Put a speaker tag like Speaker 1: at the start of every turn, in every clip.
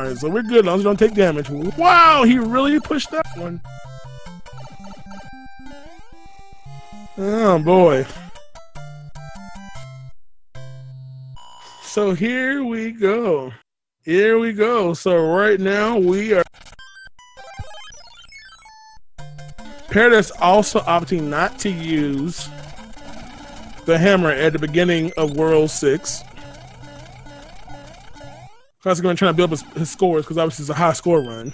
Speaker 1: Alright, so we're good as long as you don't take damage. Wow, he really pushed that one. Oh boy. So here we go. Here we go. So right now we are... Paraducks also opting not to use the hammer at the beginning of World 6. ClassicGamer trying to build up his scores because obviously it's a high score run.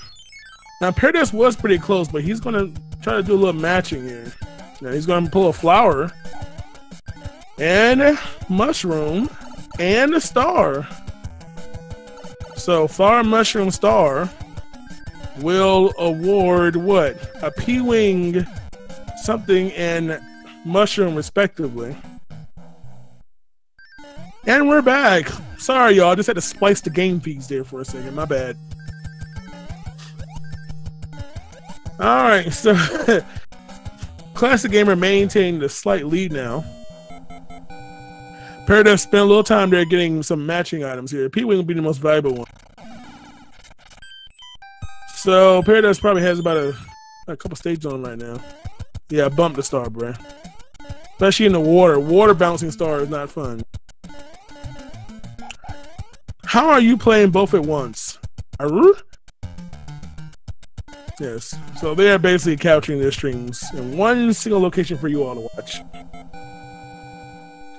Speaker 1: Now Paraducks was pretty close, but he's going to try to do a little matching here. Now he's going to pull a flower and mushroom and a star. So flower, mushroom, star will award what? A P-Wing, something, and mushroom respectively. And we're back. Sorry, y'all. Just had to splice the game feeds there for a second. My bad. All right, so ClassicGamer maintained a slight lead now. Paraducks spent a little time there getting some matching items here. P-Wing will be the most valuable one. So Paraducks probably has about a couple stages on right now. Yeah, bump the star, bruh. Especially in the water. Water bouncing star is not fun. How are you playing both at once? Aru? Yes. So they are basically capturing their strings in one single location for you all to watch.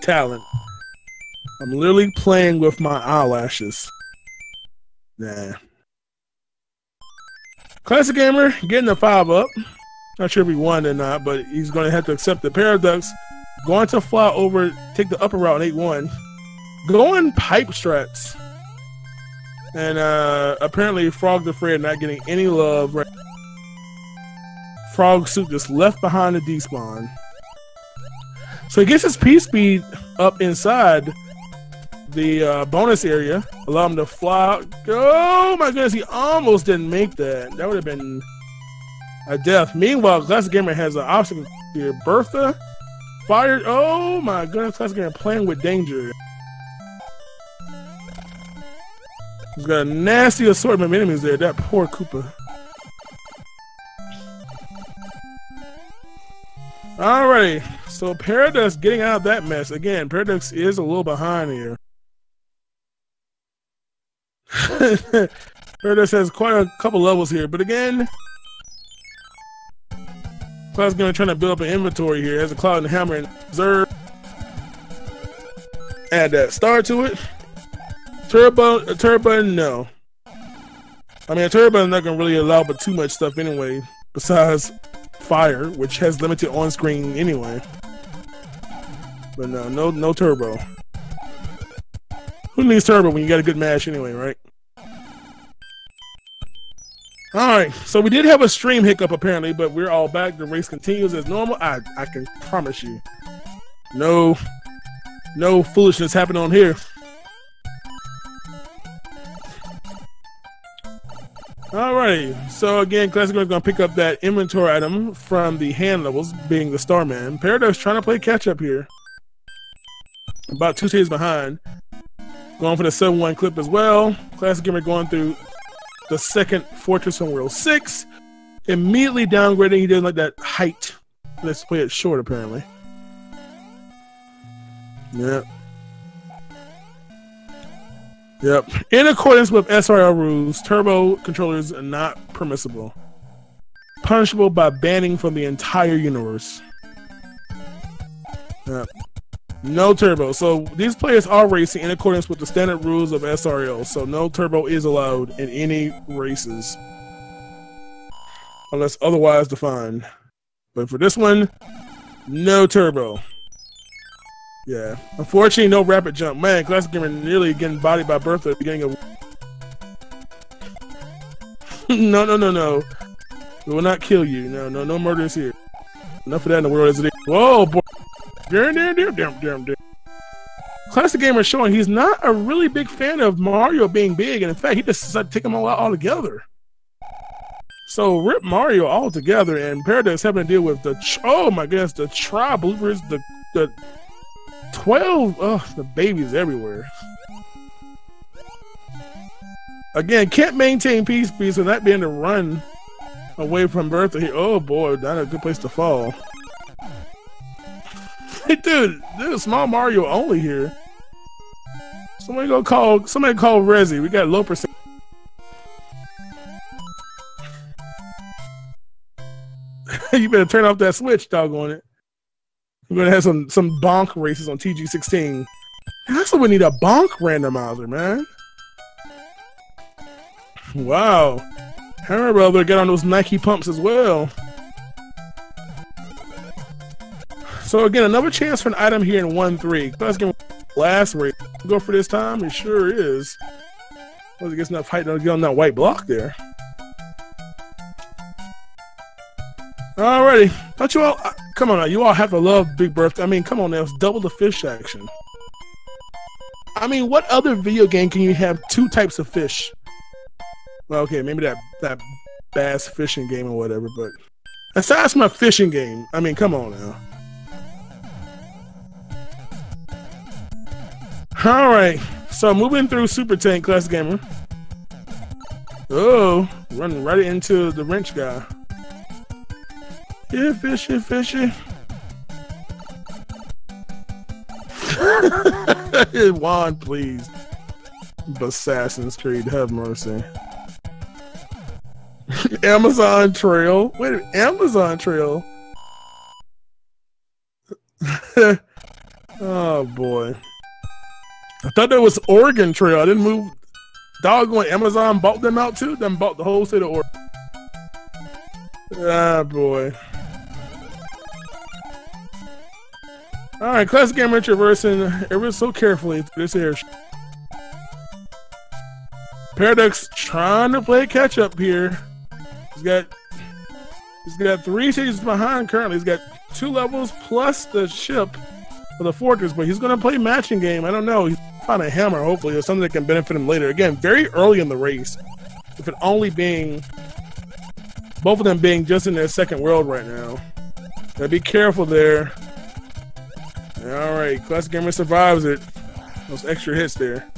Speaker 1: Talent. I'm literally playing with my eyelashes. Nah. ClassicGamer getting a 5 up. Not sure if he won or not, but he's going to have to accept the Paraducks. Going to fly over, take the upper route in 8-1. Going pipe strats. And apparently Frog the Fred not getting any love. Right? Frog Suit just left behind the despawn. So he gets his P-Speed up inside the bonus area. Allow him to fly out. Oh my goodness, he almost didn't make that. That would have been a death. Meanwhile, ClassicGamer has an obstacle here. Bertha fired. Oh my goodness, ClassicGamer playing with danger. He's got a nasty assortment of enemies there. That poor Koopa. Alrighty, so Paraducks getting out of that mess. Again, Paraducks is a little behind here. Paraducks has quite a couple levels here, but again, ClassicGamer trying to build up an inventory here. Has a Cloud and Hammer and Reserve. Add that star to it. Turbo, no. I mean, a turbo is not going to really allow but too much stuff anyway, besides fire, which has limited on-screen anyway. But no turbo. Who needs turbo when you got a good match anyway, right? Alright, so we did have a stream hiccup apparently, but we're all back. The race continues as normal. I can promise you. No foolishness happening on here. Alrighty, so again, ClassicGamer is going to pick up that inventory item from the hand levels, being the Starman. Paraducks trying to play catch up here. About 2 stages behind. Going for the 7-1 clip as well. ClassicGamer going through the second fortress on World 6. Immediately downgrading. He doesn't like that height. Let's play it short, apparently. Yep. In accordance with SRL rules, turbo controllers are not permissible. Punishable by banning from the entire universe. Yep. No turbo. So these players are racing in accordance with the standard rules of SRL. So no turbo is allowed in any races. Unless otherwise defined. But for this one, no turbo. Yeah. Unfortunately, no rapid jump. Man, ClassicGamer nearly getting bodied by Bertha at the beginning of... No. We will not kill you. No murders here. Enough of that in the world as it is. Whoa, boy. Damn. ClassicGamer is showing he's not a really big fan of Mario being big, and in fact, he just decided to take them all out altogether. So rip Mario all together, and Paraducks having to deal with the oh my goodness, the tri bloopers, the 12, oh, the babies everywhere. Again, can't maintain speed, so not being able to run away from Bertha here. Oh boy, not a good place to fall. Hey, dude, small Mario only here. Somebody call Resi. We got low percent. You better turn off that switch, doggone it. We're gonna have some bonk races on TG16. That's what we need, a bonk randomizer, man. Wow. Hammer Brother got on those Nike pumps as well. So again, another chance for an item here in 1-3. Let's get last race. Go for this time. It sure is. Once it gets enough height to get on that white block there. Alrighty. Don't you all come on now, you all have to love Big Bertha. I mean, come on now, it's double the fish action. I mean, what other video game can you have two types of fish? Well, okay, maybe that bass fishing game or whatever, but aside from a fishing game, I mean, come on now. Alright, so moving through Super Tank Classic Gamer. Oh, running right into the wrench guy. Yeah, fishy, fishy. Juan, please. Assassin's Creed, have mercy. Amazon Trail. Wait a minute, Amazon Trail. Oh boy. I thought that was Oregon Trail. I didn't move. Doggone Amazon bought them out too? Then bought the whole state of Oregon. Ah boy. Alright, Classic Gamer traversing ever so carefully through this air. Paraducks trying to play catch up here. He's got 3 stages behind currently. He's got 2 levels plus the ship for the fortress, but he's gonna play matching game. I don't know. He's found a hammer, hopefully, or something that can benefit him later. Again, very early in the race. If it only being both of them being just in their second world right now. Gotta be careful there. Alright, Classic Gamer survives it. Those extra hits there.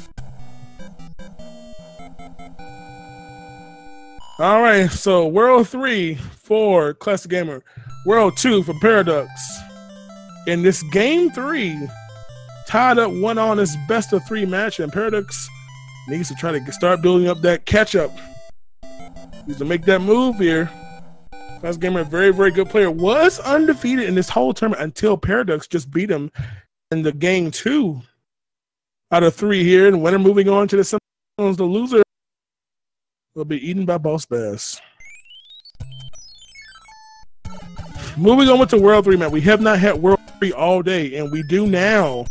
Speaker 1: Alright, so World 3 for Classic Gamer. World 2 for Paraducks. In this Game 3, tied up 1 on this best of 3 match, and Paraducks needs to try to start building up that catch-up. Needs to make that move here. Classic Gamer, very, very good player. Was undefeated in this whole tournament until Paraducks just beat him in the Game 2 out of 3 here. And winner moving on to the semifinals. The loser will be eaten by Boss Bass. Moving on with the World 3, man. We have not had World 3 all day, and we do now.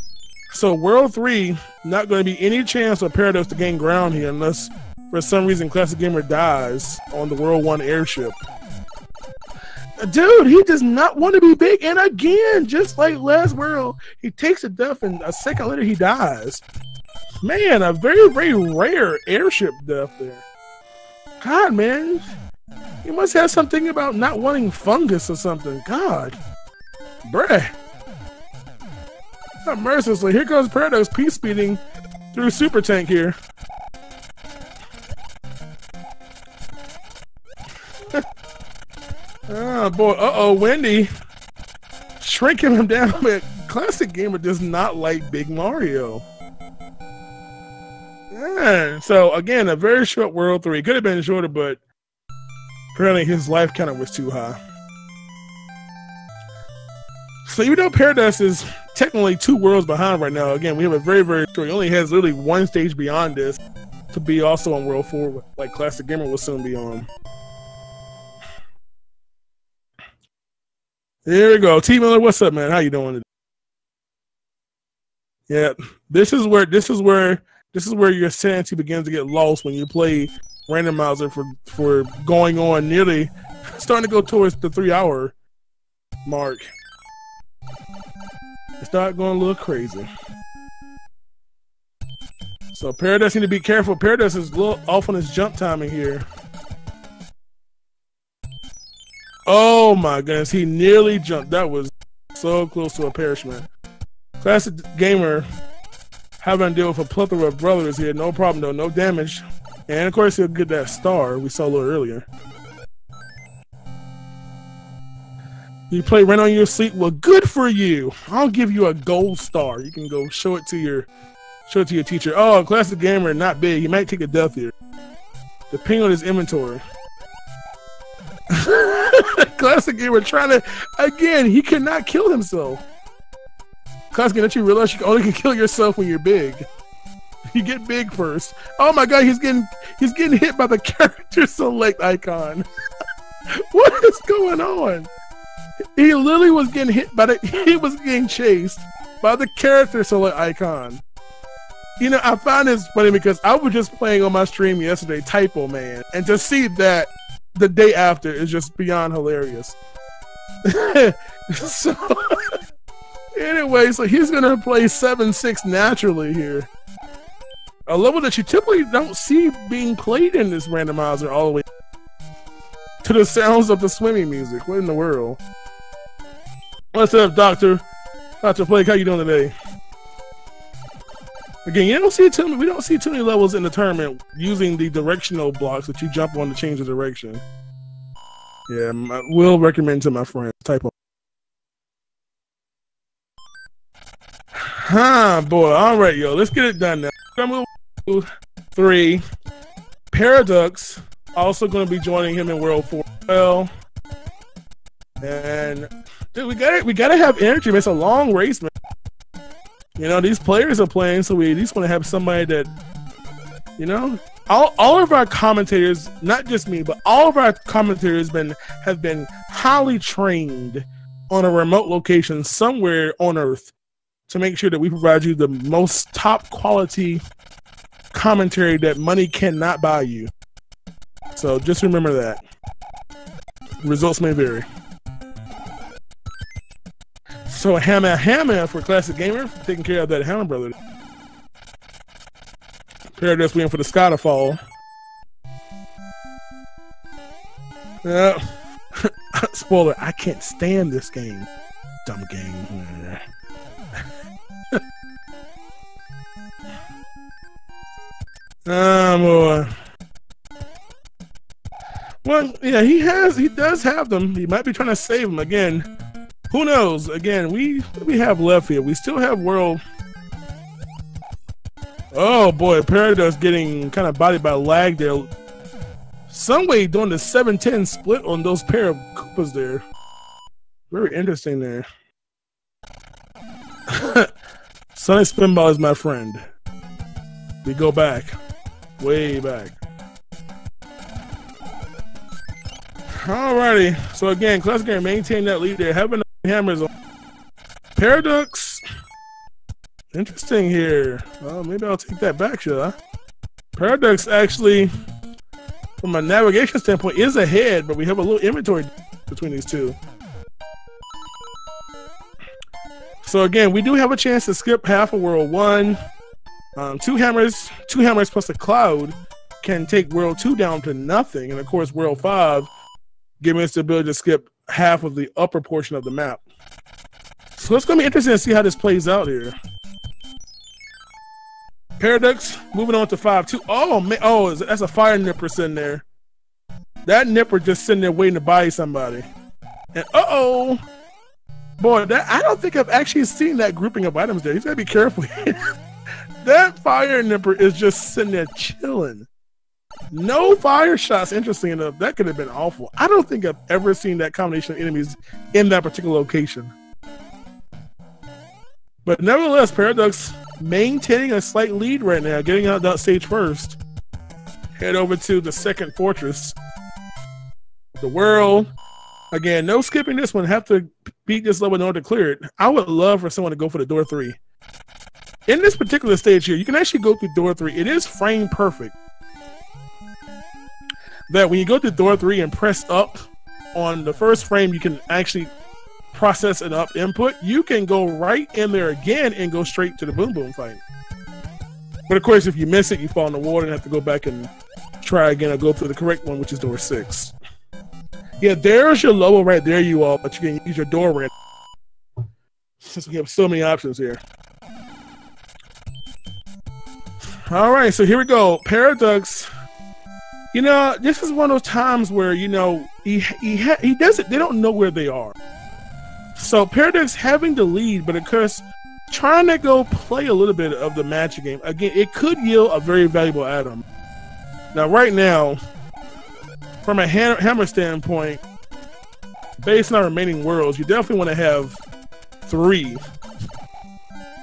Speaker 1: So World 3, not going to be any chance for Paraducks to gain ground here unless for some reason Classic Gamer dies on the World 1 airship. Dude, he does not want to be big, and again, just like last World, he takes a death and a second later he dies. Man, a very, very rare airship death there. God, man. You must have something about not wanting fungus or something. God. Bruh. Not mercilessly. Here comes Paradox peace speeding through Super Tank here. Oh boy. Uh-oh, Wendy. Shrinking him down, but Classic Gamer does not like Big Mario. Yeah. So again, a very short World 3. Could have been shorter, but apparently his life counter was too high. So even though Paraducks is technically 2 worlds behind right now, again, we have a very, very short. He only has literally 1 stage beyond this to be also on World 4, like Classic Gamer will soon be on. There we go. T Miller, what's up, man? How you doing today? Yeah, this is where your sanity begins to get lost when you play Randomizer for going on nearly starting to go towards the 3-hour mark. It's not going a little crazy. So Paraducks need to be careful. Paraducks is a little off on his jump timing here. Oh my goodness, he nearly jumped. That was so close to a parachute. Classic Gamer having to deal with a plethora of brothers here. No problem though, no damage. And of course he'll get that star we saw a little earlier. You play Rent on Your Sleep? Well, good for you. I'll give you a gold star. You can go show it to your teacher. Oh, Classic Gamer, not big. He might take a death here. Depending on his inventory. Classic Gamer trying to, again, he cannot kill himself. Classic Gamer, don't you realize you only can kill yourself when you're big? You get big first. Oh my god, he's getting hit by the character select icon. What is going on? He literally was getting hit by he was getting chased by the character select icon. You know, I find this funny because I was just playing on my stream yesterday, Typo Man, and to see that the day after is just beyond hilarious. So, anyway, so he's gonna play 7-6 naturally here. A level that you typically don't see being played in this randomizer all the way to the sounds of the swimming music. What in the world? What's up, Doctor? Dr. Blake, how you doing today? Again, we don't see too many levels in the tournament using the directional blocks that you jump on to change the direction. Yeah, I will recommend to my friends. Typo. Boy. All right, yo. Let's get it done now. Number 3. Paraducks also going to be joining him in World 4 as well. And dude, we gotta have energy, man. It's a long race, man. You know, these players are playing, so we at least want to have somebody that, you know, all of our commentators, not just me, but all of our commentators have been highly trained on a remote location somewhere on Earth to make sure that we provide you the most top quality commentary that money cannot buy you. So just remember that. Results may vary. So Hammer for Classic Gamer, taking care of that Hammer brother. Paraducks waiting for the sky to fall. Spoiler, I can't stand this game. Dumb game. Boy. Well, yeah, he does have them. He might be trying to save them again. Who knows? Again, we have left here. We still have world. Oh boy, Paraducks getting kind of bodied by lag there. Some way doing the 7-10 split on those pair of Koopas there. Very interesting there. Sunny Spinball is my friend. We go back. Way back. Alrighty. So again, Classic Gamer maintain that lead there. Having hammers on. Paraducks. Interesting here. Well, maybe I'll take that back, shall I? Paraducks actually, from a navigation standpoint, is ahead, but we have a little inventory between these two. So again, we do have a chance to skip half of World 1. Two hammers plus a cloud can take World 2 down to nothing, and of course World 5 giving us the ability to skip half of the upper portion of the map. So it's going to be interesting to see how this plays out here. Paraducks moving on to 5-2. Oh man! Oh, that's a fire nipper sitting there. That nipper just sitting there waiting to buy somebody. And boy, I don't think I've actually seen that grouping of items there. He's got to be careful. That fire nipper is just sitting there chilling. No fire shots. Interesting enough, that could have been awful. I don't think I've ever seen that combination of enemies in that particular location. But nevertheless, Paraducks maintaining a slight lead right now, getting out that stage first. Head over to the second fortress. The world. Again, no skipping this one. Have to beat this level in order to clear it. I would love for someone to go for the door 3. In this particular stage here, you can actually go through door 3. It is frame perfect. That when you go to door 3 and press up on the first frame, you can actually process an up input. You can go right in there again and go straight to the boom boom fight. But of course, if you miss it, you fall in the water and have to go back and try again or go through the correct one, which is door 6. Yeah, there's your level right there, you all, but you can use your door ramp since we have so many options here. All right, so here we go. Paraducks You know, this is one of those times where, you know, he doesn't, they don't know where they are. So Paraducks having the lead, but of course, trying to go play a little bit of the magic game. Again, it could yield a very valuable item. Now, right now, from a hammer standpoint, based on our remaining worlds, you definitely want to have 3.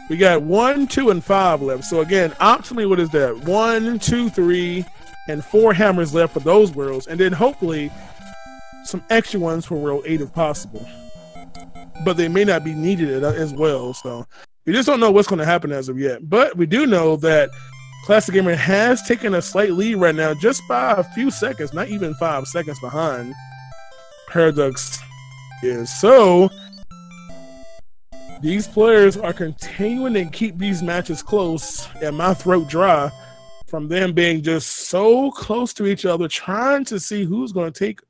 Speaker 1: We got 1, 2, and 5 left. So again, optimally, what is that? 1, 2, 3, and 4 hammers left for those worlds, and then hopefully some extra ones for world 8 if possible. But they may not be needed as well. So we just don't know what's going to happen as of yet. But we do know that ClassicGamer has taken a slight lead right now, just by a few seconds, not even 5 seconds behind Paraducks is. So these players are continuing to keep these matches close, and my throat dry from them being just so close to each other, trying to see who's going to take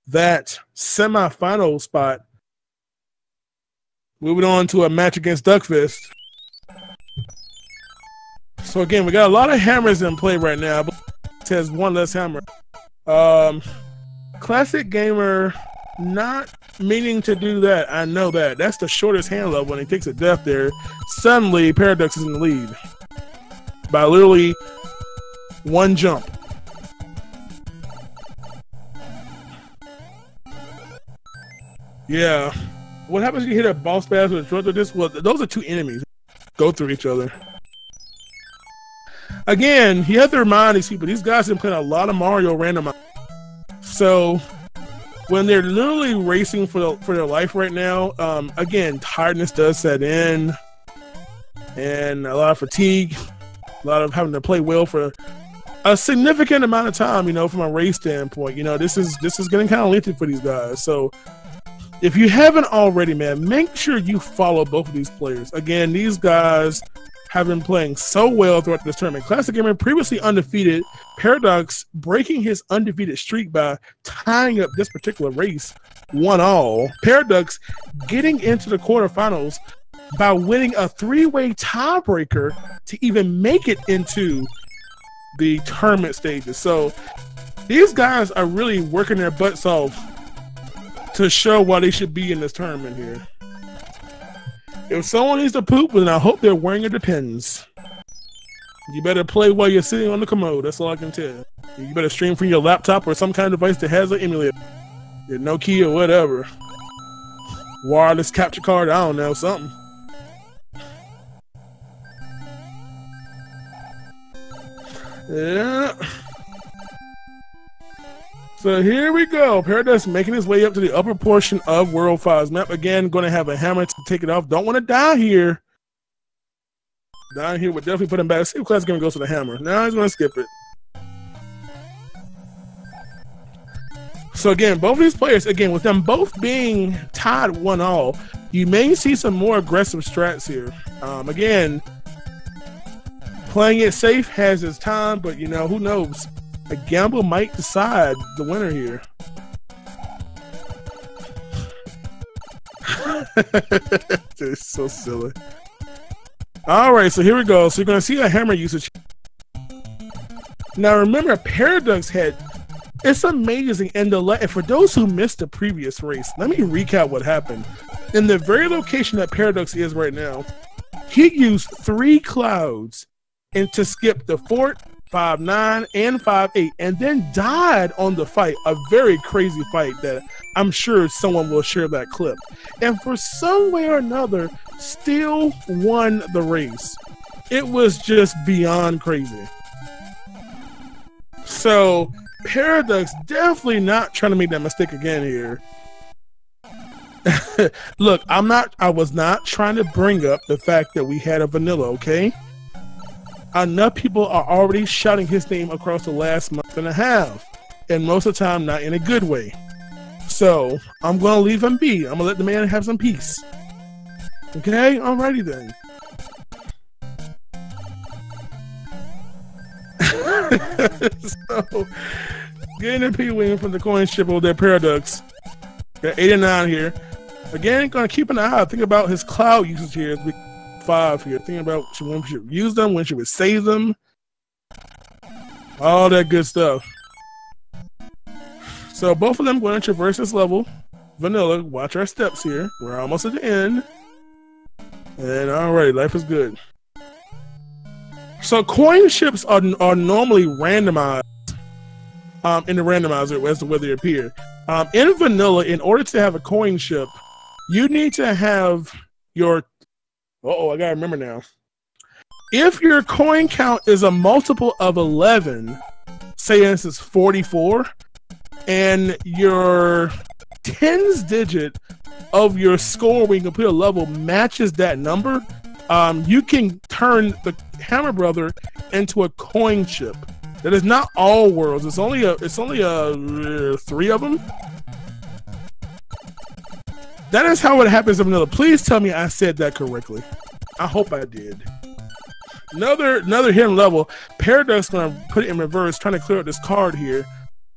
Speaker 1: that semifinal spot. Moving on to a match against Duckfist. So again, we got a lot of hammers in play right now, but it has one less hammer. ClassicGamer not meaning to do that. I know that. That's the shortest hand level when he takes a death there. Suddenly, Paraducks is in the lead by literally 1 jump. Yeah. What happens if you hit a boss pass with a short this? Well, those are 2 enemies. Go through each other. Again, you have to remind these people, these guys have been playing a lot of Mario Randomizer. So when they're literally racing for their life right now, again, tiredness does set in, and a lot of fatigue, a lot of having to play well for a significant amount of time. You know, from a race standpoint, you know, this is getting kind of lengthy for these guys. So if you haven't already, man, make sure you follow both of these players. Again, these guys have been playing so well throughout this tournament. ClassicGamer previously undefeated. Paraducks breaking his undefeated streak by tying up this particular race 1-all. Paraducks getting into the quarterfinals by winning a 3-way tiebreaker to even make it into the tournament stages. So these guys are really working their butts off to show why they should be in this tournament here. If someone needs to poop, then I hope they're wearing a Depends. You better play while you're sitting on the commode. That's all I can tell. You better stream from your laptop or some kind of device that has an emulator. Your Nokia or whatever. Wireless capture card, I don't know, something. Yeah. So here we go. Paraducks making his way up to the upper portion of World 5's map. Again, going to have a hammer to take it off. Don't want to die here. Down here would definitely put him back. Let's see if ClassicGamer goes to the hammer. Now he's going to skip it. So again, both of these players, again, with them both being tied 1-all, you may see some more aggressive strats here. Again, playing it safe has its time, but you know, who knows? A gamble might decide the winner here. It's so silly. All right, so here we go. So you're going to see a hammer usage. Now remember, Paraducks had, it's amazing. And for those who missed the previous race, let me recap what happened. In the very location that Paraducks is right now, he used 3 clouds and to skip the fort, 5-9 and 5-8, and then died on the fight. A very crazy fight that I'm sure someone will share that clip. And for some way or another, still won the race. It was just beyond crazy. So Paraducks definitely not trying to make that mistake again here. Look, I was not trying to bring up the fact that we had a vanilla, okay? Enough people are already shouting his name across the last month and a half, and most of the time not in a good way. So I'm gonna leave him be. I'm gonna let the man have some peace. Okay, alrighty then. So getting a P-wing from the coin ship over there, Paraducks. Got 8 and 9 here. Again, gonna keep an eye out. Think about his cloud usage here as we 5 here. Thinking about when we should use them, when should we save them, all that good stuff. So both of them going to traverse this level. Vanilla, watch our steps here. We're almost at the end. And alright, life is good. So coin ships are normally randomized in the randomizer as to whether they appear. In vanilla, in order to have a coin ship, you need to have your... Uh-oh, I gotta remember now. If your coin count is a multiple of 11, say this is 44, and your tens digit of your score when you complete a level matches that number, you can turn the Hammer Brother into a coin ship. That is not all worlds. It's only 3 of them. That is how it happens in vanilla. Please tell me I said that correctly. I hope I did. Another hidden level. Paraducks gonna put it in reverse, trying to clear out this card here.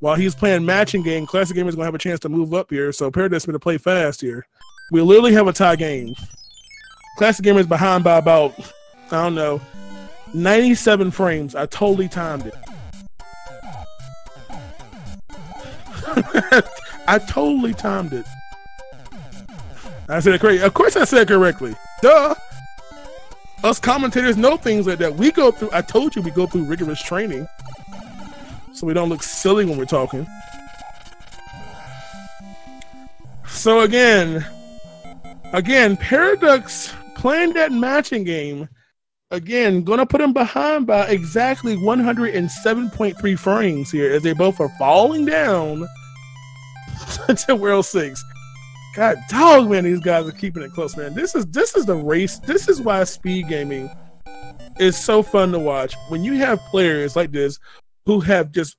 Speaker 1: While he's playing matching game, ClassicGamer is gonna have a chance to move up here. So Paraducks gonna play fast here. We literally have a tie game. ClassicGamer is behind by about, I don't know, 97 frames. I totally timed it. I totally timed it. I said it correctly. Of course I said it correctly. Duh. Us commentators know things like that. We go through, I told you we go through rigorous training. So we don't look silly when we're talking. So again, Paraducks playing that matching game, again, gonna put him behind by exactly 107.3 frames here as they both are falling down to World 6. God dog, man, these guys are keeping it close, man. This is the race. This is why speed gaming is so fun to watch. When you have players like this who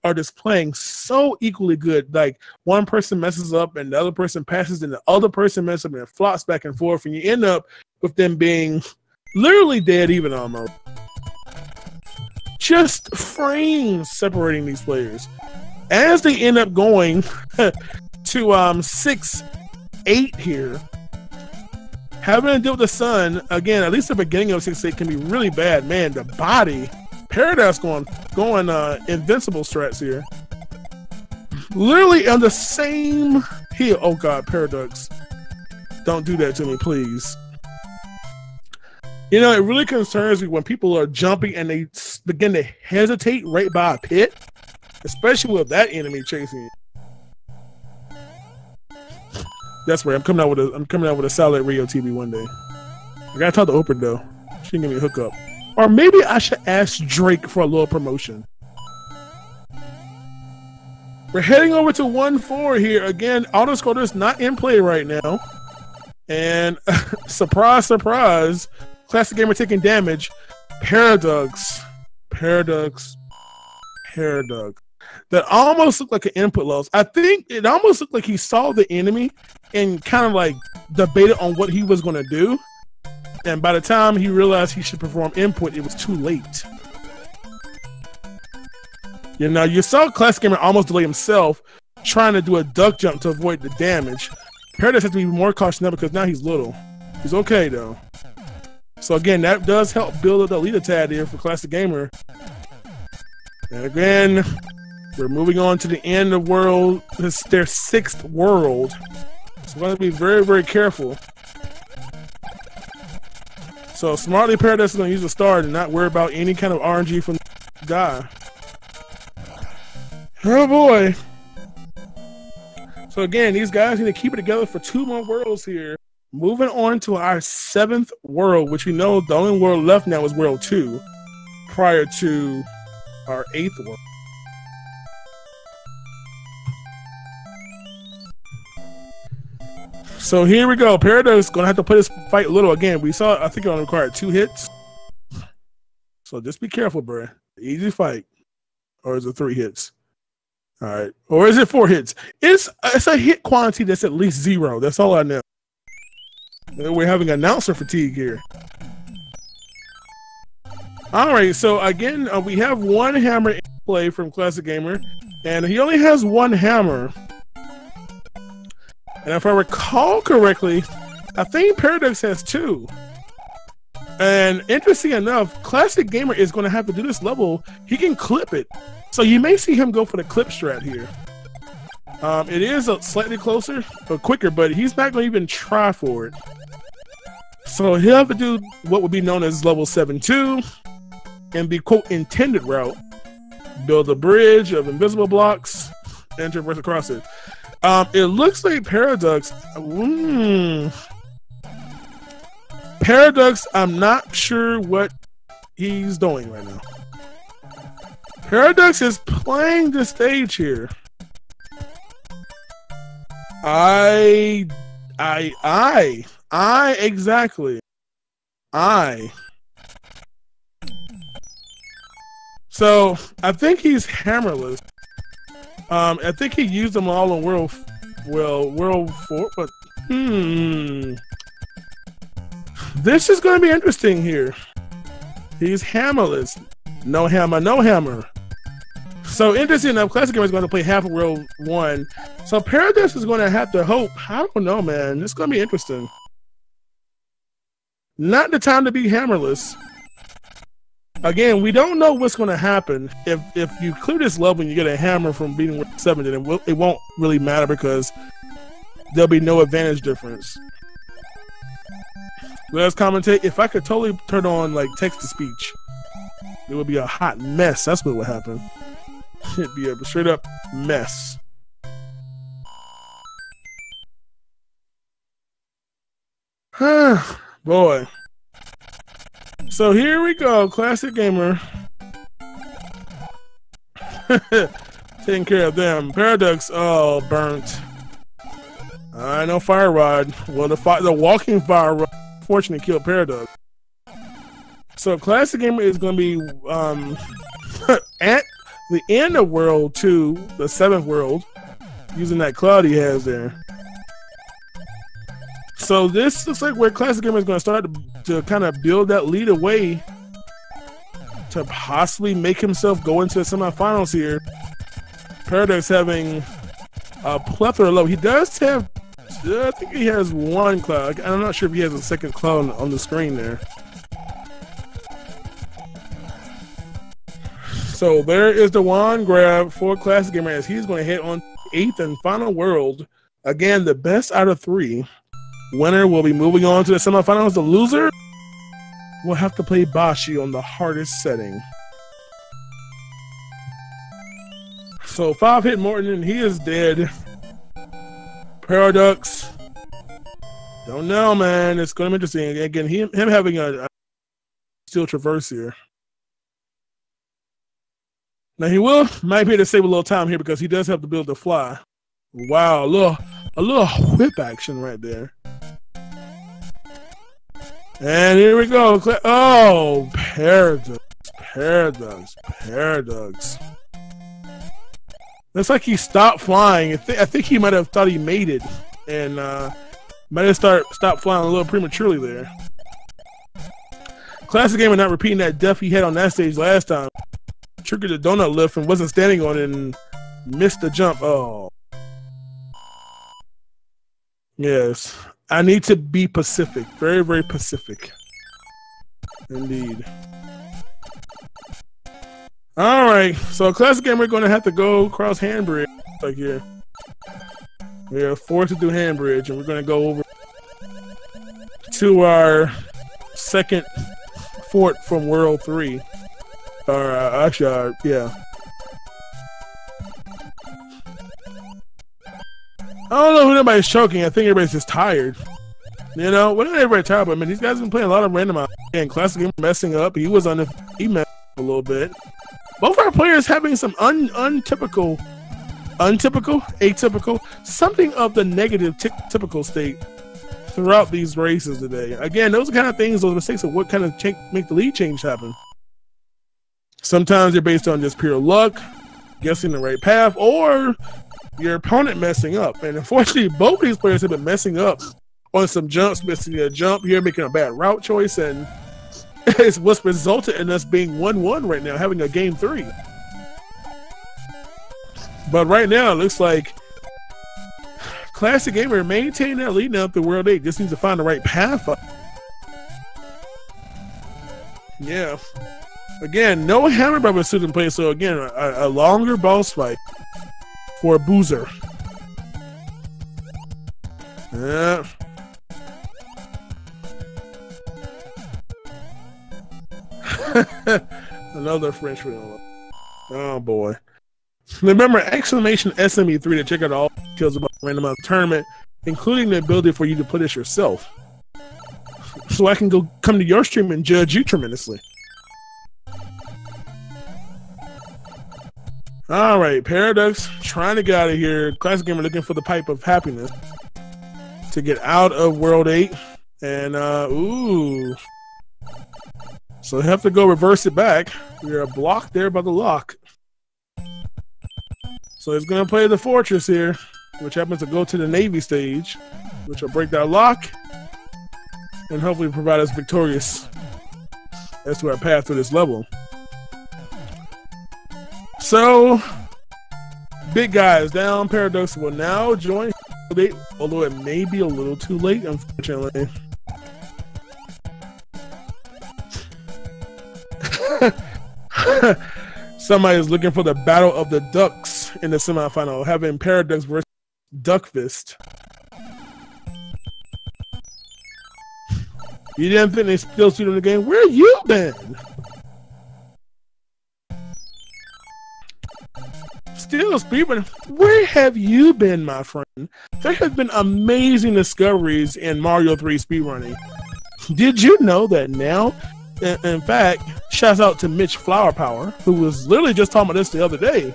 Speaker 1: are just playing so equally good, like one person messes up and the other person passes, and the other person messes up and it flops back and forth, and you end up with them being literally dead even almost. Just frames separating these players. As they end up going to 6-8 here, having to deal with the sun again. At least the beginning of 6-8 can be really bad, man. The body, Paraducks going invincible strats here, literally on the same hill. Oh God, Paraducks, don't do that to me, please. You know, it really concerns me when people are jumping and they begin to hesitate right by a pit, especially with that enemy chasing you. That's right. I'm coming out with a satellite radio TV one day. I gotta talk to Oprah though. She can give me a hookup. Or maybe I should ask Drake for a little promotion. We're heading over to 1-4 here. Again, autoscoder's not in play right now. And surprise, surprise, ClassicGamer taking damage. Paraducks. That almost looked like an input loss. I think it almost looked like he saw the enemy and kind of like debated on what he was going to do. And by the time he realized he should perform input, it was too late. You know, you saw ClassicGamer almost delay himself trying to do a duck jump to avoid the damage. Paraducks has to be more cautious now because now he's little. He's okay though. So again, that does help build up the lead tad here for ClassicGamer. And again, we're moving on to the end of world. This is their 6th world. So we're going to be very, very careful. So smartly, Paraducks is going to use a star and not worry about any kind of RNG from the guy. Oh boy. So again, these guys need to keep it together for 2 more worlds here. Moving on to our 7th world, which we know the only world left now is World 2, prior to our 8th world. So here we go. Paraducks gonna have to play this fight a little again. We saw, I think it only required 2 hits. So just be careful, bro. Easy fight. Or is it 3 hits? All right. Or is it 4 hits? It's a hit quantity that's at least 0. That's all I know. We're having announcer fatigue here. All right. So again, we have 1 hammer in play from ClassicGamer, and he only has 1 hammer. And if I recall correctly, I think Paraducks has 2. And interesting enough, ClassicGamer is going to have to do this level. He can clip it. So you may see him go for the clip strat here. It is slightly closer or quicker, but he's not going to even try for it. So he'll have to do what would be known as level 7-2 and the quote intended route. Build a bridge of invisible blocks and traverse across it. It looks like Paraducks. Paraducks, I'm not sure what he's doing right now. Paraducks is playing the stage here. Exactly. So I think he's hammerless. I think he used them all in World 4, but this is going to be interesting here. He's hammerless. No hammer, no hammer. So interesting enough, ClassicGamer is going to play half of World 1. So Paraducks is going to have to hope. I don't know, man. It's going to be interesting. Not the time to be hammerless. Again, we don't know what's going to happen. If you clear this level and you get a hammer from beating World 7, then it won't really matter because there'll be no advantage difference. Let's commentate. If I could totally turn on like text-to-speech, it would be a hot mess. That's what would happen. It'd be a straight up mess. Boy. So here we go, ClassicGamer. Taking care of them. Paraducks, oh, burnt. I know Fire Rod. Well, the walking Fire Rod fortunately killed Paraducks. So ClassicGamer is going to be at the end of World 2, the 7th world, using that cloud he has there. So this looks like where ClassicGamer is going to start to kind of build that lead away to possibly make himself go into the semifinals here. Paraducks having a plethora of low. He does have, I think he has one cloud. I'm not sure if he has a second cloud on the screen there. So there is the wand grab for ClassicGamer as he's going to head on 8th and final world. Again, the best out of 3. Winner will be moving on to the semifinals. The loser will have to play Bashi on the hardest setting. So 5-hit Morton, and he is dead. Paraducks. Don't know, man. It's going to be interesting. Again, him having a steel traverse here. Now he might be able to save a little time here because he does have to build the fly. Wow, a little whip action right there. And here we go. Oh, Paraducks. Looks like he stopped flying. I think he might have thought he made it, and might have stopped flying a little prematurely there. ClassicGamer not repeating that death he had on that stage last time. Triggered the donut lift and wasn't standing on it and missed the jump. Oh. Yes. I need to be Pacific. Very, very Pacific. Indeed. Alright. So ClassicGamer, we're going to have to go across Handbridge. Like here. We are forced to do Handbridge, and we're going to go over to our second fort from World 3. Or actually, yeah. I don't know who anybody's choking. I think everybody's just tired. You know, well, not everybody tired, but I mean, these guys have been playing a lot of randomizer. And ClassicGamer messing up. He was on he messed up a little bit. Both our players having some atypical, something of the negative typical state throughout these races today. Again, those are kind of things, those mistakes of what kind of make the lead change happen. Sometimes they're based on just pure luck, guessing the right path, or your opponent messing up. And unfortunately, both of these players have been messing up on some jumps, missing a jump here, making a bad route choice, and it's what's resulted in us being 1-1 right now, having a game 3. But right now, it looks like ClassicGamer maintaining that lead now through World 8. Just needs to find the right path up. Yeah. Again, no Hammer Brothers suit in play, so again, a longer boss fight for Boozer. Yeah. Another French film. Oh boy. Remember, exclamation SMB3 to check out all details about the Randomizer tournament, including the ability for you to play this yourself. So I can come to your stream and judge you tremendously. Alright, Paraducks trying to get out of here. ClassicGamer looking for the pipe of happiness to get out of World 8. And, ooh. So have to go reverse it back. We are blocked there by the lock. So he's going to play the Fortress here, which happens to go to the Navy stage, which will break that lock and hopefully provide us victorious as to our path through this level. So, big guys down. Paradox will now join, although it may be a little too late, unfortunately. Somebody is looking for the battle of the ducks in the semifinal, having Paraducks versus Duckfist. You didn't think they still see in the game? Where you been? Still speaking, where have you been, my friend? There have been amazing discoveries in Mario 3 speedrunning. Did you know that now? In fact, shouts out to Mitch Flower Power, who was literally just talking about this the other day.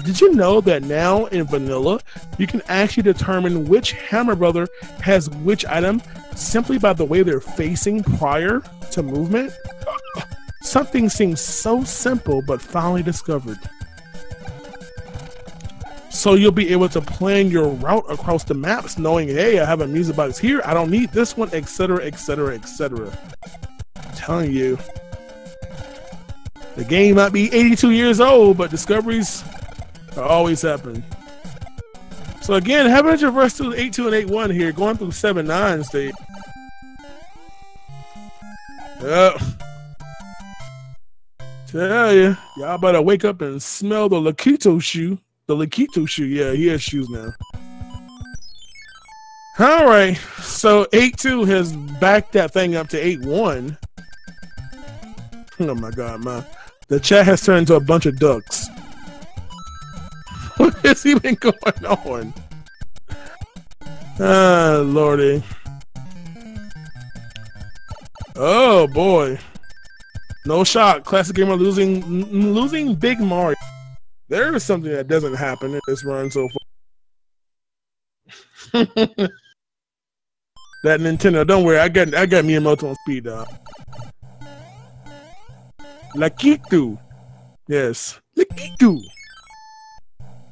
Speaker 1: Did you know that now in vanilla, you can actually determine which Hammer Brother has which item simply by the way they're facing prior to movement? Something seems so simple, but finally discovered. So you'll be able to plan your route across the maps, knowing, hey, I have a music box here, I don't need this one, etc., etc., etc. Telling you, the game might be 82 years old, but discoveries are always happening. So again, having to traverse through 8-2 and 8-1 here, going through 7-9 stage. Yep. Tell you, y'all better wake up and smell the Lakitu shoe. The Lakitu shoe, yeah, he has shoes now. All right, so 8-2 has backed that thing up to 8-1. Oh my God, the chat has turned into a bunch of ducks. What is even going on? Ah, Lordy. Oh boy. No shock. ClassicGamer losing Big Mario. There is something that doesn't happen in this run so far. That Nintendo, don't worry, I got Miyamoto on speed dial. Lakitu. Yes. Lakitu.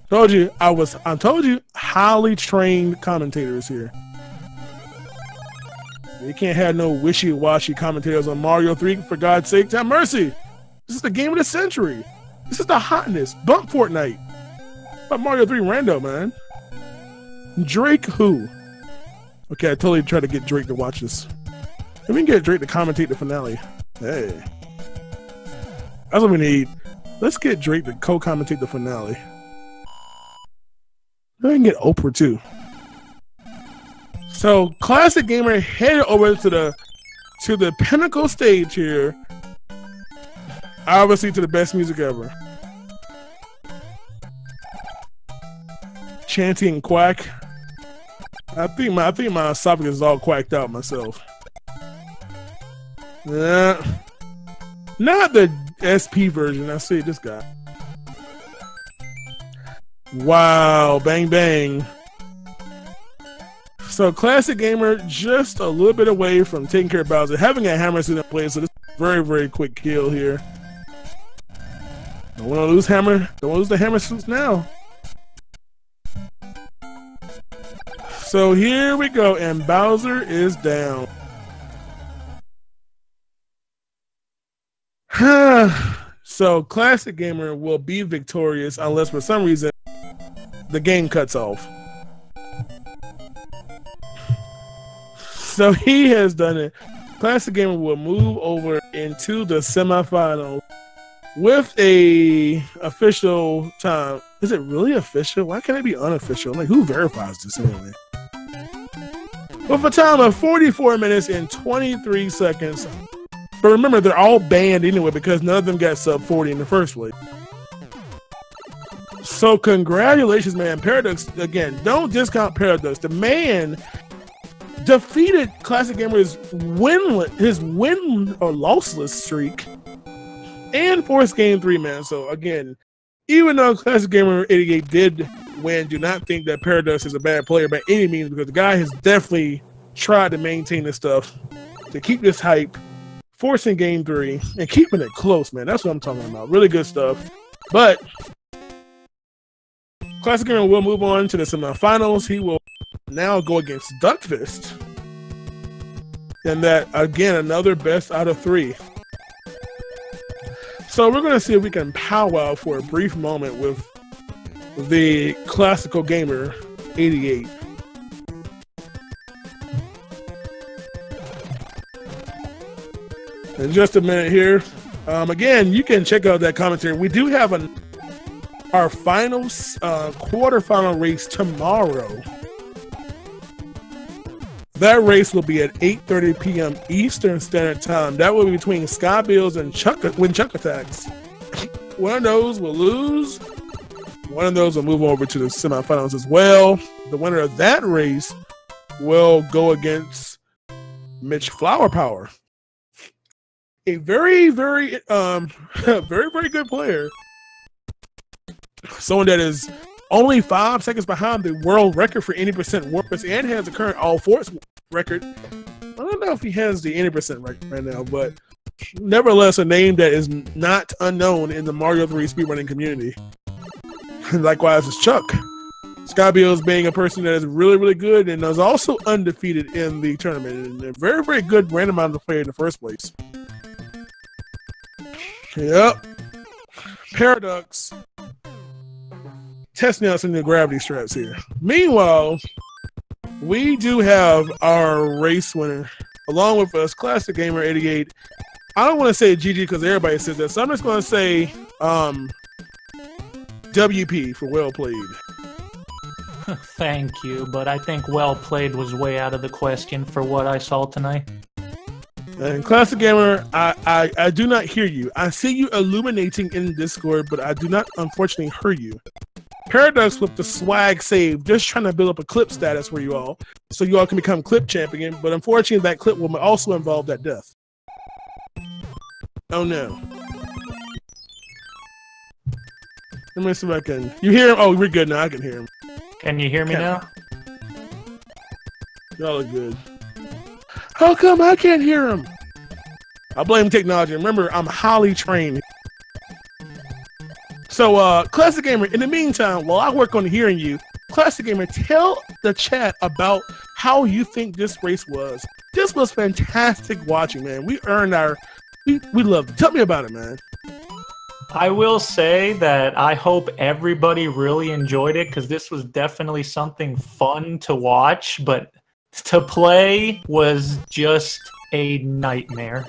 Speaker 1: Told you, I told you, highly trained commentators here. You can't have no wishy-washy commentators on Mario 3, for God's sake. Have mercy. This is the game of the century. This is the hotness. Bump Fortnite. But Mario 3 rando, man. Drake who? Okay, I totally tried to get Drake to watch this. If we can get Drake to commentate the finale. Hey. That's what we need. Let's get Drake to co-commentate the finale. We can get Oprah too. So ClassicGamer headed over to the pinnacle stage here. Obviously to the best music ever. Chanting quack. I think my esophagus is all quacked out myself. Yeah. Not the SP version. I see this guy. Wow, bang bang. So ClassicGamer just a little bit away from taking care of Bowser, having a hammer suit in place, so this is a very, very quick kill here. Don't want to lose hammer. Don't want to lose the hammer suits now. So here we go, and Bowser is down. So ClassicGamer will be victorious unless for some reason the game cuts off. So he has done it. ClassicGamer will move over into the semifinals with a official time. Is it really official? Why can't it be unofficial? Like, who verifies this anyway? with a time of 44 minutes and 23 seconds. But remember, they're all banned anyway because none of them got sub 40 in the first place. So congratulations, man. Paradox, again, don't discount Paradox. The man defeated ClassicGamer's win or lossless streak and forced game 3, man. So again, even though ClassicGamer 88 did win, do not think that Paradox is a bad player by any means, because the guy has definitely tried to maintain this stuff to keep this hype, forcing game 3 and keeping it close, man. That's what I'm talking about. Really good stuff. But ClassicGamer will move on to the semifinals. He will now go against Duckfist. And that, again, another best out of 3. So we're going to see if we can powwow for a brief moment with the Classical Gamer 88. In just a minute here. Again, you can check out that commentary. We do have our final quarterfinal race tomorrow. That race will be at 8:30 p.m. Eastern Standard Time. That will be between Sky Bills and Chuck Attacks. One of those will lose. One of those will move over to the semifinals as well. The winner of that race will go against Mitch Flower Power, a very, very, very good player. Someone that is only 5 seconds behind the world record for 80% Warpless and has the current All Force record. I don't know if he has the 80% record right now, but nevertheless, a name that is not unknown in the Mario 3 speedrunning community. Likewise is Chuck. Skybills being a person that is really, really good and is also undefeated in the tournament, and a very, very good randomizer player in the first place. Yep. Paradox testing out some new gravity straps here. Meanwhile, we do have our race winner along with us, Classic Gamer 88. I don't want to say GG because everybody says that, so I'm just going to say WP for well played.
Speaker 2: Thank you, but I think well played was way out of the question for what I saw tonight.
Speaker 1: And Classic Gamer, I do not hear you. I see you illuminating in Discord, but I do not unfortunately hear you. Paradox with the swag save, just trying to build up a clip status for you all, so you all can become clip champion, but unfortunately that clip will also involve that death. Oh no. Let me see if I can. You hear him? Oh, we're good now. I can hear him.
Speaker 2: Can you hear me now?
Speaker 1: Y'all are good. How come I can't hear him? I blame technology. Remember, I'm highly trained. So, Classic Gamer, in the meantime, while I work on hearing you, Classic Gamer, tell the chat about how you think this race was. This was fantastic watching, man. We earned our... We loved it. Tell me about it, man.
Speaker 2: I will say that I hope everybody really enjoyed it, because this was definitely something fun to watch, but to play was just a nightmare.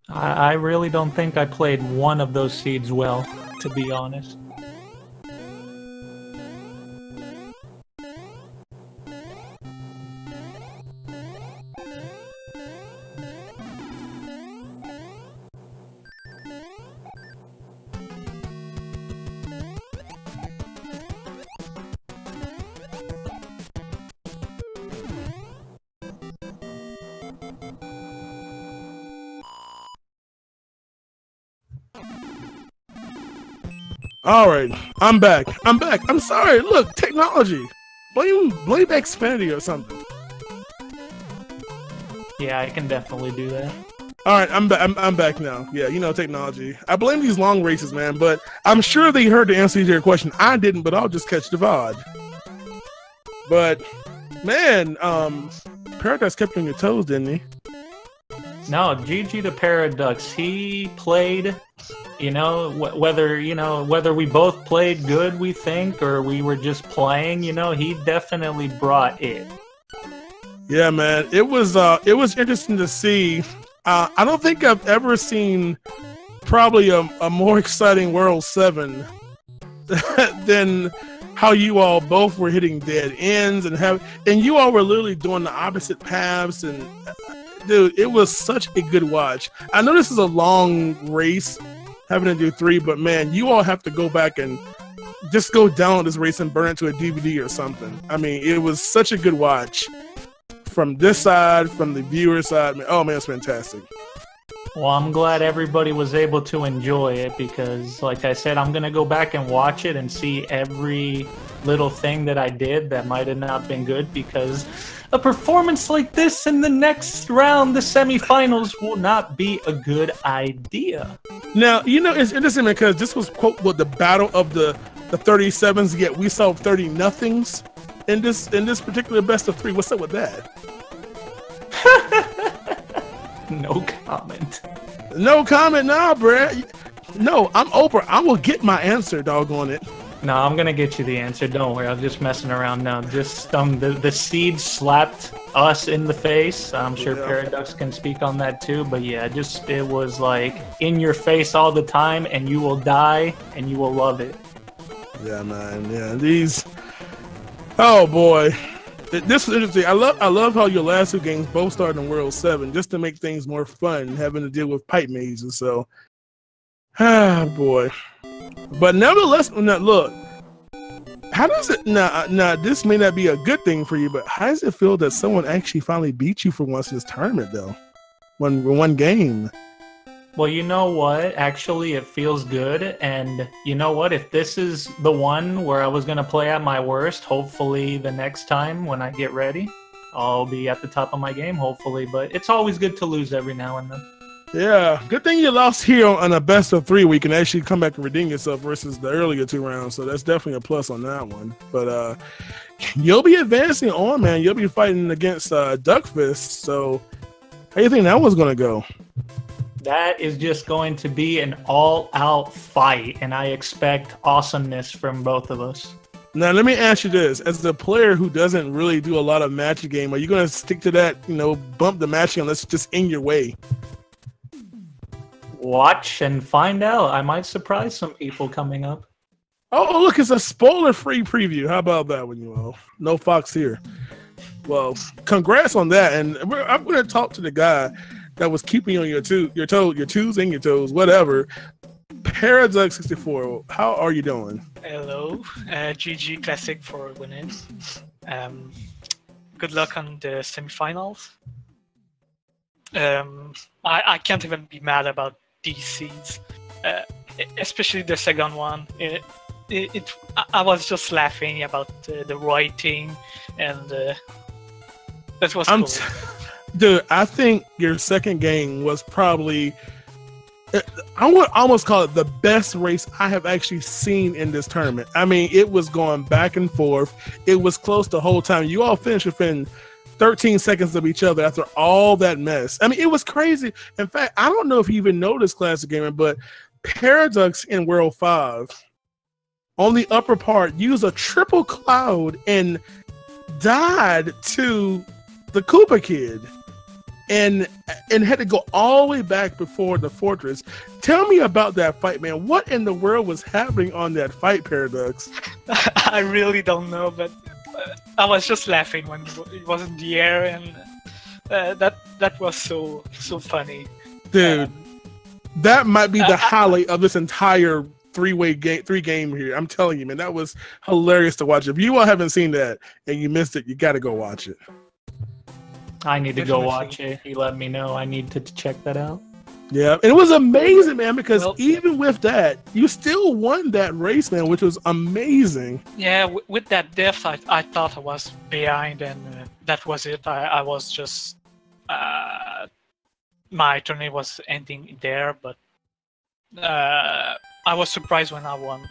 Speaker 2: I really don't think I played one of those seeds well, to be honest.
Speaker 1: All right, I'm back. I'm sorry. Look, technology. Blame Xfinity or something.
Speaker 2: Yeah, I can definitely do that.
Speaker 1: All right, I'm back now. Yeah, you know, technology. I blame these long races, man, but I'm sure they heard the answer to your question. I didn't, but I'll just catch the VOD. But man, Paraducks kept you on your toes, didn't he?
Speaker 2: No, GG to Paraducks. He played, you know, whether we both played good, we think, or we were just playing, you know, he definitely brought it.
Speaker 1: Yeah, man, it was interesting to see. I don't think I've ever seen probably a more exciting World 7 than how you all both were hitting dead ends and you all were literally doing the opposite paths. And dude, it was such a good watch. I know this is a long race, having to do 3, but man, you all have to go back and just go down this race and burn it to a DVD or something. I mean, it was such a good watch from this side, from the viewer side. Oh man, it's fantastic.
Speaker 2: Well, I'm glad everybody was able to enjoy it because, like I said, I'm going to go back and watch it and see every little thing that I did that might have not been good, because a performance like this in the next round, the semifinals, will not be a good idea.
Speaker 1: Now, you know, it's interesting because this was, quote, what, the battle of the 37s, yet we saw 30 nothings in this particular best of 3. What's up with that?
Speaker 2: No comment.
Speaker 1: No comment, nah, bruh. No, I'm Oprah. I will get my answer, doggone it.
Speaker 2: No, I'm gonna get you the answer. Don't worry. I'm just messing around now. Just the seed slapped us in the face. I'm sure Paraducks can speak on that too. But yeah, just it was like in your face all the time, and you will die, and you will love it. Yeah,
Speaker 1: man. Yeah, these. Oh boy. This is interesting. I love how your last 2 games both started in World 7 just to make things more fun, having to deal with pipe mazes. So, boy. But nevertheless, now look, how does it? Now this may not be a good thing for you, but how does it feel that someone actually finally beat you for once in this tournament, though? One game.
Speaker 2: Well, you know what? Actually, it feels good. And you know what? If this is the one where I was going to play at my worst, hopefully the next time when I get ready, I'll be at the top of my game, hopefully. But it's always good to lose every now and then.
Speaker 1: Yeah, good thing you lost here on a best of 3 week and actually come back and redeem yourself versus the earlier 2 rounds. So that's definitely a plus on that one. But you'll be advancing on, man. You'll be fighting against Duckfist. So how do you think that one's going to go?
Speaker 2: That is just going to be an all-out fight, and I expect awesomeness from both of us.
Speaker 1: Now, let me ask you this. As a player who doesn't really do a lot of match game, are you going to stick to that, bump the matching unless it's just in your way?
Speaker 2: Watch and find out. I might surprise some people coming up.
Speaker 1: Oh, look, it's a spoiler-free preview. How about that one, you all? No Fox here. Well, congrats on that. And I'm going to talk to the guy that was keeping you on your twos and your toes, whatever. Paraducks64, how are you doing?
Speaker 3: Hello, GG Classic for winning. Good luck on the semifinals. I can't even be mad about these seeds, especially the second one. I was just laughing about the writing, and that was cool.
Speaker 1: Dude, I think your second game was probably, I would almost call it the best race I have actually seen in this tournament. I mean, it was going back and forth. It was close the whole time. You all finished within 13 seconds of each other after all that mess. I mean, it was crazy. In fact, I don't know if you even noticed, ClassicGamer, but Paraducks in World 5, on the upper part, used a triple cloud and died to the Koopa Kid. And had to go all the way back before the fortress. Tell me about that fight, man. What in the world was happening on that fight, Paraducks?
Speaker 3: I really don't know, but I was just laughing when it was in the air, and that was so funny.
Speaker 1: Dude, that might be the highlight of this entire three game here. I'm telling you, man, that was hilarious to watch. If you all haven't seen that and you missed it, you got to go watch it.
Speaker 2: I need to go watch it. He let me know. I need to check that out.
Speaker 1: Yeah, and it was amazing, man, because even with that, you still won that race, man, which was amazing.
Speaker 3: Yeah, with that death, I thought I was behind, and that was it. I was just... my tournament was ending there, but I was surprised when I won.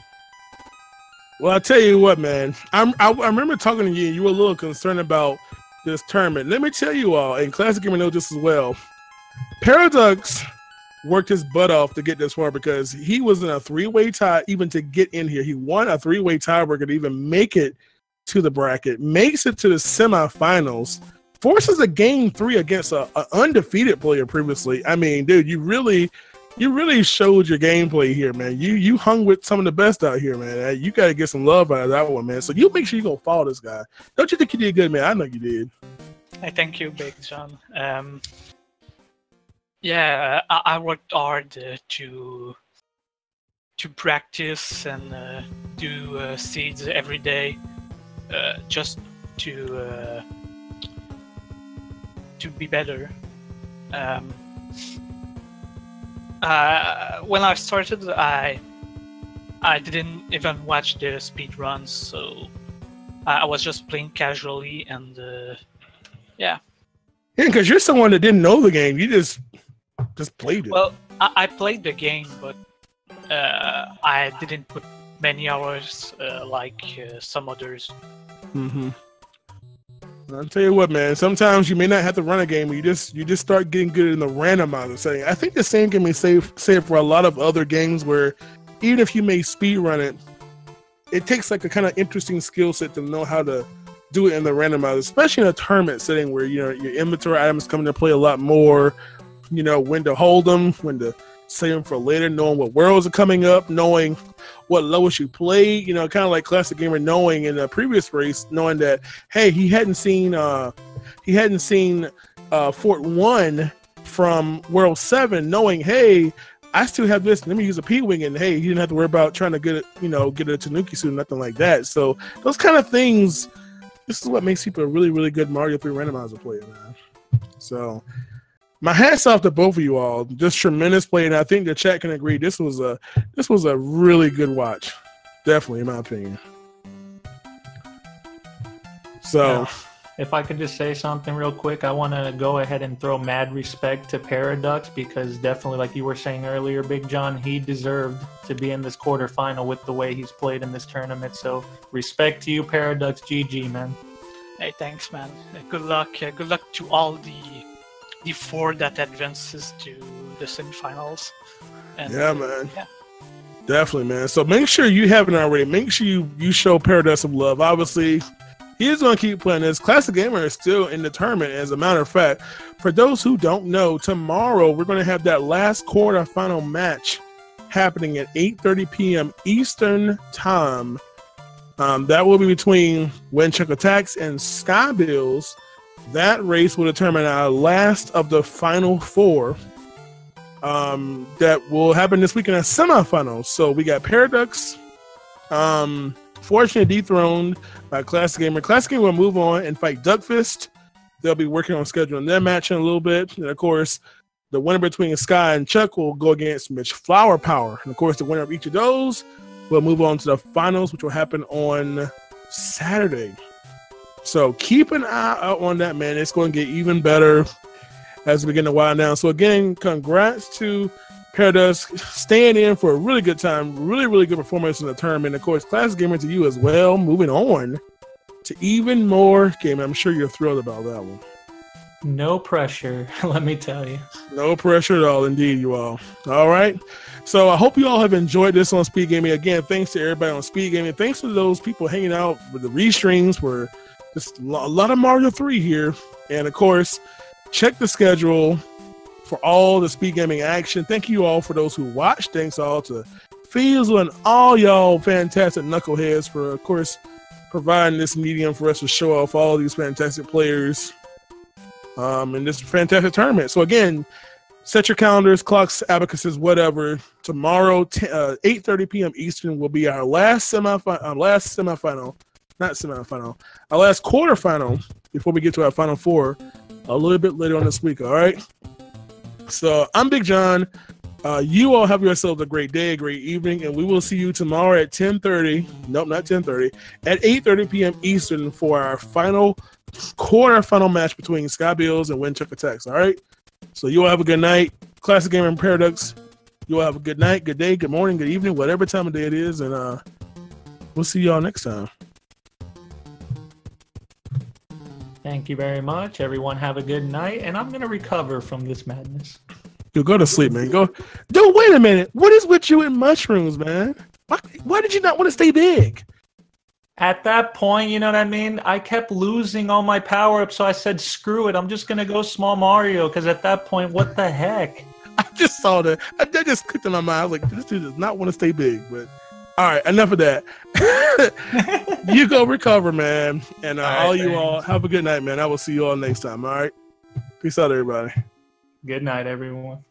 Speaker 1: Well, I tell you what, man. I remember talking to you, and you were a little concerned about this tournament. Let me tell you all, and ClassicGamer knows this as well, Paraducks worked his butt off to get this far because he was in a 3-way tie even to get in here. He won a 3-way tiebreaker to even make it to the bracket, makes it to the semifinals, forces a game 3 against an undefeated player previously. I mean, dude, you really you really showed your gameplay here, man. You hung with some of the best out here, man. You got to get some love out of that one, man. So you make sure you go follow this guy. Don't you think you did good, man? I know you did.
Speaker 3: I thank you, Big John. Yeah, I worked hard to practice and do seeds every day, just to be better. When I started, I didn't even watch the speed runs, so I was just playing casually, and yeah.
Speaker 1: Yeah, because you're someone that didn't know the game. You just played it.
Speaker 3: Well, I played the game, but I didn't put many hours like some others.
Speaker 1: Mm-hmm. I'll tell you what, man. Sometimes you may not have to run a game, but you just start getting good in the randomizer setting. I think the same can be said for a lot of other games where even if you may speed run it, it takes like a kind of interesting skill set to know how to do it in the randomizer, especially in a tournament setting where your inventory items come into play a lot more. When to hold them, when to save them for later, knowing what worlds are coming up, knowing what levels you play, kind of like ClassicGamer knowing in the previous race, knowing that, hey, he hadn't seen Fort 1 from World 7, knowing, hey, I still have this, let me use a P-Wing, and hey, he didn't have to worry about trying to get it, get a Tanuki suit, nothing like that. So those kind of things, this is what makes people a really, really good Mario 3 randomizer player, man. So my hats off to both of you all. Just tremendous play, and I think the chat can agree. This was a really good watch, definitely in my opinion. So,
Speaker 2: if I could just say something real quick, I want to go ahead and throw mad respect to Paraducks, because definitely, like you were saying earlier, Big John, he deserved to be in this quarterfinal with the way he's played in this tournament. So, respect to you, Paraducks. GG, man.
Speaker 3: Hey, thanks, man. Good luck. Good luck to all the 4 that advances to the semifinals. And,
Speaker 1: yeah, man.
Speaker 3: Yeah.
Speaker 1: Definitely, man. So make sure you haven't already. Make sure you show Paraducks some love. Obviously, he's going to keep playing this. ClassicGamer is still in the tournament. As a matter of fact, for those who don't know, tomorrow we're going to have that last quarterfinal match happening at 8:30 p.m. Eastern Time. That will be between Windchuck Attacks and Sky Bills. That race will determine our last of the final 4 that will happen this week in a semifinals. So we got Paraducks, fortunately dethroned by ClassicGamer. ClassicGamer will move on and fight Duckfist. They'll be working on scheduling their match in a little bit. And of course, the winner between Sky and Chuck will go against Mitch Flower Power. And of course, the winner of each of those will move on to the finals, which will happen on Saturday. So keep an eye out on that, man. It's going to get even better as we begin to wind down. So again, congrats to Paraducks staying in for a really good time. Really, really good performance in the tournament. Of course, ClassicGamer to you as well. Moving on to even more gaming. I'm sure you're thrilled about that one.
Speaker 2: No pressure, let me tell you.
Speaker 1: No pressure at all, indeed, you all. All right. So I hope you all have enjoyed this on Speed Gaming. Again, thanks to everybody on Speed Gaming. Thanks to those people hanging out with the restreams for just a lot of Mario 3 here. And of course, check the schedule for all the Speed Gaming action. Thank you all for those who watched. Thanks all to Fiesel and all y'all fantastic knuckleheads for, of course, providing this medium for us to show off all these fantastic players in this fantastic tournament. So again, set your calendars, clocks, abacuses, whatever. Tomorrow, 8:30 p.m. Eastern will be our last quarterfinal before we get to our final 4 a little bit later on this week. All right. So I'm Big John. You all have yourselves a great day, a great evening, and we will see you tomorrow at 10:30. Nope, not 10:30. At 8:30 p.m. Eastern for our final quarterfinal match between Sky Bills and Windchuck Attacks. All right. So you all have a good night. ClassicGamer and Paraducks. You all have a good night, good day, good morning, good evening, whatever time of day it is, and we'll see y'all next time.
Speaker 2: Thank you very much. Everyone have a good night, and I'm gonna recover from this madness.
Speaker 1: You go to sleep, man. Go. Dude, wait a minute. What is with you and mushrooms, man? Why did you not want to stay big?
Speaker 2: At that point, you know what I mean? I kept losing all my power-ups, so I said, screw it. I'm just going to go small Mario, because at that point, what the heck?
Speaker 1: just saw that. That just clicked in my mind. I was like, this dude does not want to stay big. But all right, enough of that. You go recover, man. And all you all, have a good night, man. I will see you all next time. All right. Peace out, everybody.
Speaker 2: Good night, everyone.